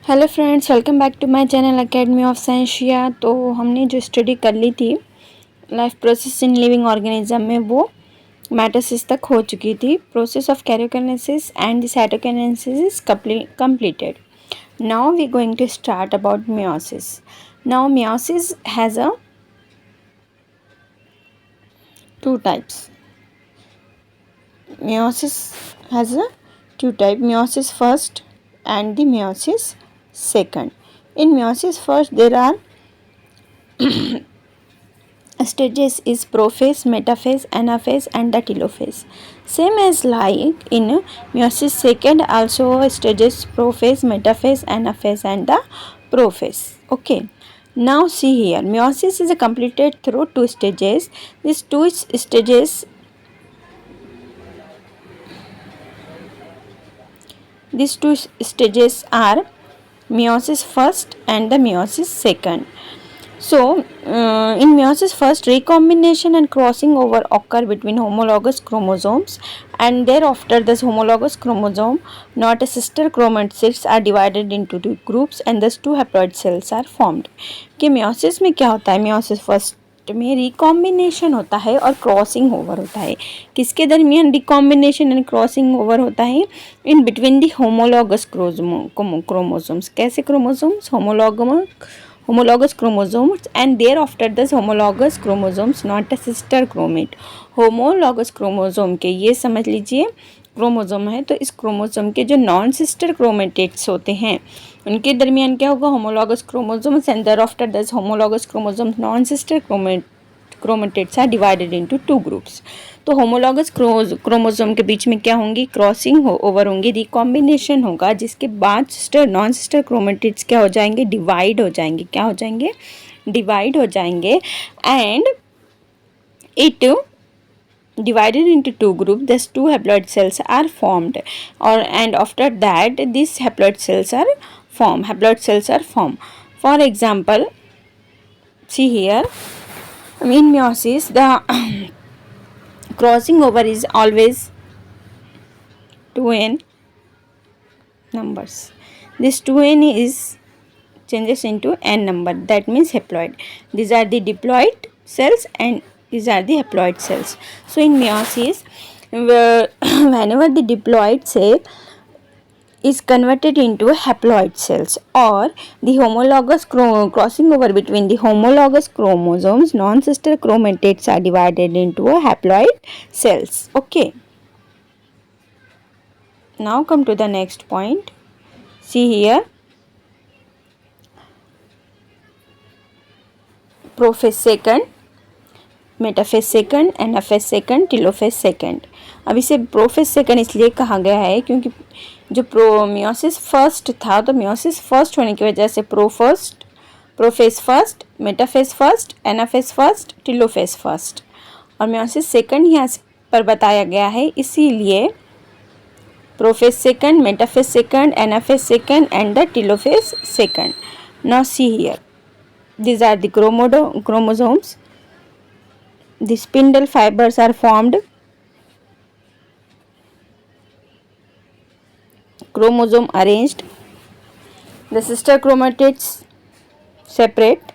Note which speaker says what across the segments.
Speaker 1: Hello friends, welcome back to my channel academy of Sciencia. तो हमने जो study कर ली थी life process in living organism में, वो मेटासिस तक हो चुकी थी। Process of karyokinesis and cytokinesis is completed. Now we going to start about meiosis. Now meiosis has a two types. Meiosis has a two type, meiosis first and the meiosis second. In meiosis first there are stages is prophase, metaphase, anaphase and the telophase. Same as like in meiosis second also stages prophase, metaphase, anaphase and the prophase. Okay, now see here, meiosis is completed through two stages. These two stages are meiosis first and the meiosis second. So, in meiosis first, recombination and crossing over occur between homologous chromosomes, and thereafter this homologous chromosome, not a sister chromatids, are divided into two groups and thus two haploid cells are formed. कि meiosis में क्या होता है? meiosis first में recombination होता है और crossing over होता है। किसके दरमियान रिकॉम्बिनेशन एंड क्रॉसिंग ओवर होता है? In between the homologous chromosomes. कैसे chromosomes? homologous chromosomes, and thereafter this homologous chromosomes not a sister chromate. homologous chromosome के ये समझ लीजिए क्रोमोसोम है, तो इस क्रोमोसोम के जो नॉन सिस्टर क्रोमेटेट्स होते हैं उनके दरमियान क्या होगा? Homologous chromosomes, and thereafter this homologous chromosomes non sister chromatids are divided into two groups. तो होमोलॉगस क्रोमोसोम के बीच में क्या होंगी? क्रॉसिंग ओवर होंगी, रिकॉम्बिनेशन होगा, जिसके बाद सिस्टर नॉन सिस्टर क्रोमेटिड्स क्या हो जाएंगे? डिवाइड हो जाएंगे। क्या हो जाएंगे? डिवाइड हो जाएंगे, and it divided into two groups. Thus two haploid cells are formed, and after that these haploid cells are formed. For example, see here, in meiosis the crossing over is always 2n numbers. This 2n is changes into n number, that means haploid. These are the diploid cells and these are the haploid cells. So in meiosis, whenever the diploid cell is converted into haploid cells, or the homologous crossing over between the homologous chromosomes, non-sister chromatids are divided into haploid cells. Okay, now come to the next point. See here, prophase second, metaphase second, anaphase second, telophase second. अब इसे prophase second इसलिए कहा गया है क्योंकि जो meiosis first था, तो मियोसिस फर्स्ट होने की वजह से prophase first, metaphase first, anaphase first, telophase first, और मियोसिस सेकंड यहाँ पर बताया गया है, इसीलिए prophase second, metaphase second, anaphase second and the telophase second. Now see here, these are the chromosomes. The spindle fibers are formed. Chromosome arranged. The sister chromatids separate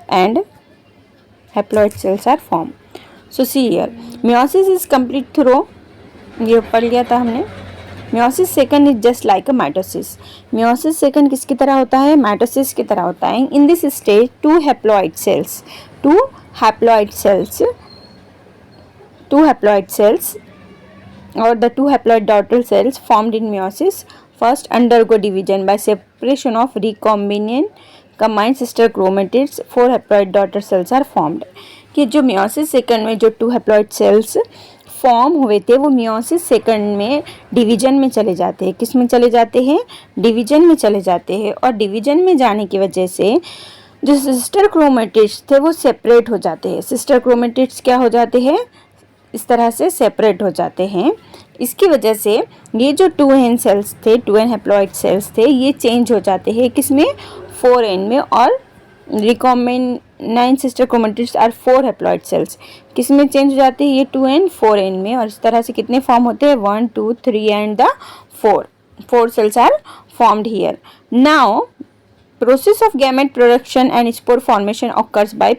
Speaker 1: and haploid cells are formed. So see here, meiosis is complete through, ये पढ़ लिया था हमने. meiosis second is just like a mitosis. meiosis second किसकी तरह होता है? mitosis की तरह होता है. In this stage two haploid cells or the two haploid daughter cells formed in meiosis first undergo division by separation of recombinant combined sister chromatids. Four haploid daughter cells are formed. कि जो meiosis second में जो two haploid cells form हुए थे वो meiosis second में division में चले जाते हैं. किस में चले जाते हैं? डिवीजन में चले जाते हैं, और डिवीजन में जाने की वजह से जो सिस्टर क्रोमेटिड्स थे वो सेपरेट हो जाते हैं. सिस्टर क्रोमेटिड्स क्या हो जाते हैं? इस तरह से सेपरेट हो जाते हैं. इसकी वजह से ये जो 2n सेल्स थे, 2n हैप्लॉइड सेल्स थे, ये चेंज हो जाते हैं किसमें? 4n में, और recombinant sister chromatids are 4 haploid cells. किस में चेंज हो जाती है? ये 2n 4n में, और इस तरह से कितने फॉर्म होते हैं? 1 2 3 and the 4. 4 cells are formed here. Now process of gamete production and spore formation occurs by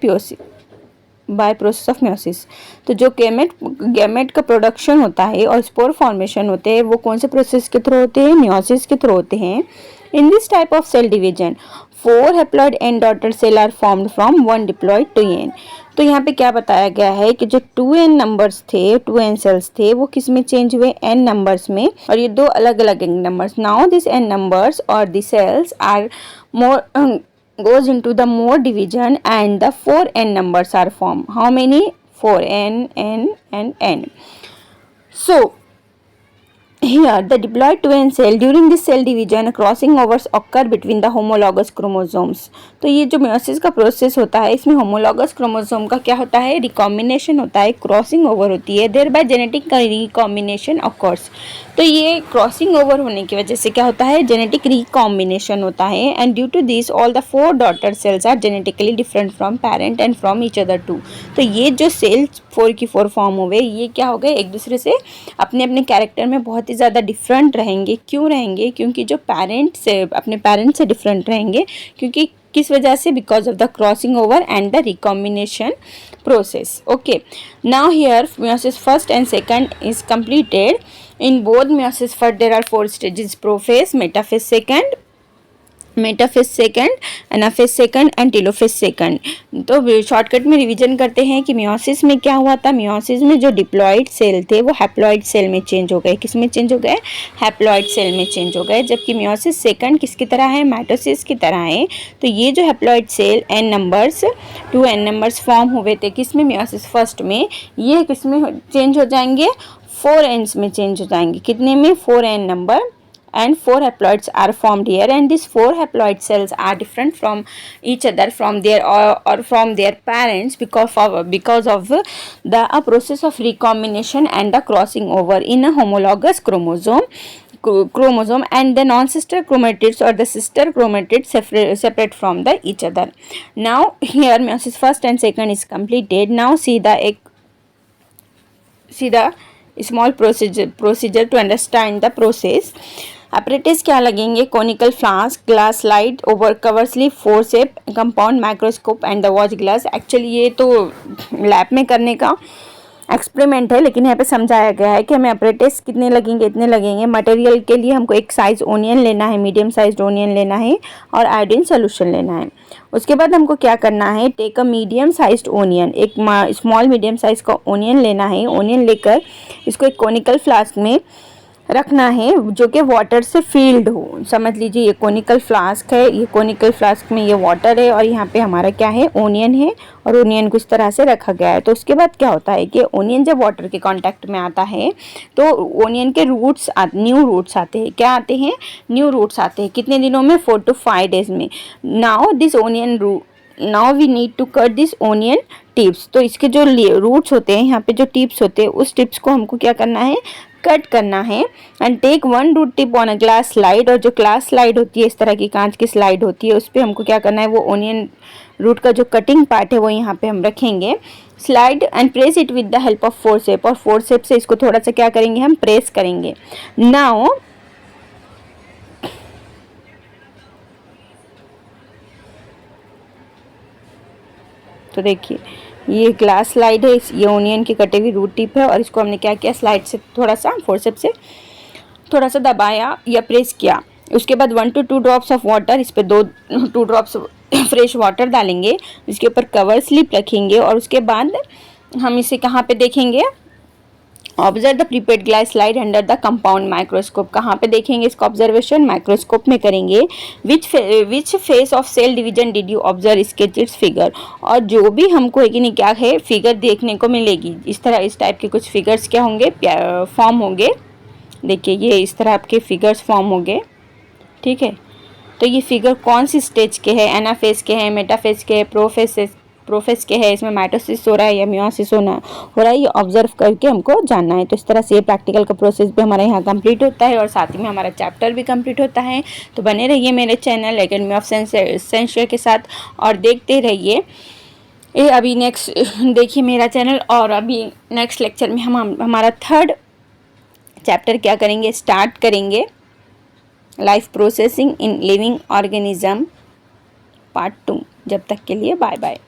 Speaker 1: process of meiosis. तो जो गैमेट का प्रोडक्शन होता है और स्पोर फॉर्मेशन होते हैं वो कौन से प्रोसेस के थ्रू होते हैं? म्योसिस के थ्रू होते हैं। In this type of cell division 4 haploid n daughter cell are formed from 1 diploid 2n। तो यहाँ पे क्या बताया गया है कि जो 2n नंबर्स थे, 2n सेल्स थे, वो किस में चेंज हुए? n नंबर्स में, और ये दो अलग अलग numbers. Now this n numbers or the cells are more goes into the more division and the 4n numbers are formed. How many? 4n, n and n. So here the diploid 2n cell during this cell division crossing overs occur between the homologous chromosomes। तो ये जो meiosis का process होता है इसमें homologous chromosome का क्या होता है? रिकॉम्बिनेशन होता है, क्रॉसिंग ओवर होती है, thereby genetic रिकॉम्बिनेशन occurs। तो ये क्रॉसिंग ओवर होने की वजह से क्या होता है? जेनेटिक रिकॉम्बिनेशन होता है। And due to this all the 4 daughter cells are genetically different from parent and from each other too. तो ये जो सेल्स 4 की 4 फॉर्म हो गए, ये क्या हो गए? एक दूसरे से अपने अपने कैरेक्टर में बहुत ही ज़्यादा डिफरेंट रहेंगे। क्यों रहेंगे? क्योंकि जो पेरेंट से अपने पेरेंट से डिफरेंट रहेंगे। क्योंकि किस वजह से? Because of the crossing over and the recombination process. Okay, now here meiosis first and second is completed. In both meiosis first there are 4 stages: prophase, metaphase second, anaphase second and telophase second. तो shortcut में revision करते हैं कि meiosis में क्या हुआ था? Meiosis में जो डिप्लॉइड सेल थे वो हैप्लॉइड सेल में चेंज हो गए। किस में चेंज हो गए? हैप्लॉइड सेल में चेंज हो गए। जबकि मियोसिस सेकंड किसकी तरह है? माइटोसिस की तरह है। तो ये जो haploid cell n numbers 2n numbers form हुए थे किस में? मियोसिस फर्स्ट में। ये किस में चेंज हो जाएंगे? 4n's में चेंज हो जाएंगे। कितने में? 4n number, and 4 haploids are formed here, and these 4 haploid cells are different from each other from their or from their parents because of the process of recombination and the crossing over in a homologous chromosome and the non-sister chromatids or the sister chromatids separate from the each other. Now here meiosis first and second is completed. Now see the small procedure to understand the process. apparatus क्या लगेंगे? Conical flask, glass slide, over cover slip, forcep, compound microscope and the watch glass. Actually ये तो lab में करने का experiment है, लेकिन यहाँ पे समझाया गया है कि हमें apparatus कितने लगेंगे? इतने लगेंगे। मटेरियल के लिए हमको एक साइज ओनियन लेना है, मीडियम साइज ओनियन लेना है और आयोडीन सोल्यूशन लेना है। उसके बाद हमको क्या करना है? Take a medium sized onion, एक स्मॉल मीडियम साइज का ओनियन लेना है। ओनियन लेकर इसको एक कोनिकल फ्लास्क में रखना है जो कि वाटर से फील्ड हो। समझ लीजिए ये कोनिकल फ्लास्क है, ये कोनिकल फ्लास्क में ये वाटर है और यहाँ पे हमारा क्या है? ओनियन है, और ओनियन को इस तरह से रखा गया है। तो उसके बाद क्या होता है कि ओनियन जब वाटर के कांटेक्ट में आता है तो ओनियन के न्यू रूट्स आते हैं। क्या आते हैं? न्यू रूट्स आते हैं। कितने दिनों में? 4 to 5 days में। Now we need to cut this onion tips. तो इसके जो रूट्स होते हैं, यहाँ पे जो टिप्स होते हैं, उस टिप्स को हमको क्या करना है? कट करना है। And take 1 root tip on a glass slide, और जो ग्लास स्लाइड होती है, इस तरह की कांच की स्लाइड होती है, उस पर हमको क्या करना है? वो ओनियन रूट का जो कटिंग पार्ट है वो यहाँ पे हम रखेंगे। Slide and press it with the help of forcep, और फोर्सेप से इसको थोड़ा सा क्या करेंगे? हम प्रेस करेंगे। नाउ तो देखिए ये ग्लास स्लाइड है, ये ओनियन की कटे हुई रूट टिप है, और इसको हमने क्या किया? स्लाइड से थोड़ा सा फोर्सेप से थोड़ा सा दबाया या प्रेस किया। उसके बाद 1 to 2 ड्रॉप्स ऑफ वाटर, इस पर 2 ड्रॉप्स फ्रेश वाटर डालेंगे, इसके ऊपर कवर स्लिप रखेंगे, और उसके बाद हम इसे कहाँ पे देखेंगे? Observe the prepared glass slide under the compound microscope. कहाँ पे देखेंगे इसका ऑब्जर्वेशन? माइक्रोस्कोप में करेंगे। Which phase of cell division did you observe? Sketch its figure. और जो भी हमको है कि नहीं क्या है? फिगर देखने को मिलेगी। इस टाइप के कुछ फिगर्स क्या होंगे? फॉर्म होंगे। देखिए ये इस तरह आपके फिगर्स फॉर्म होंगे। ठीक है, तो ये फिगर कौन सी स्टेज के हैं? एनाफेज के हैं, मेटाफेज के हैं, प्रोफेज के है, इसमें माइटोसिस हो रहा है या मियोसिस हो रहा है, ये ऑब्जर्व करके हमको जानना है। तो इस तरह से ये प्रैक्टिकल का प्रोसेस भी हमारे यहाँ कंप्लीट होता है, और साथ ही में हमारा चैप्टर भी कंप्लीट होता है। तो बने रहिए मेरे चैनल एकेडमी ऑफ सेंशिया के साथ और देखते रहिए। ये अभी नेक्स्ट देखिए मेरा चैनल, और अभी नेक्स्ट लेक्चर में हम हमारा 3rd चैप्टर क्या करेंगे? स्टार्ट करेंगे। लाइफ प्रोसेसिंग इन लिविंग ऑर्गेनिज्म पार्ट 2। जब तक के लिए बाय बाय।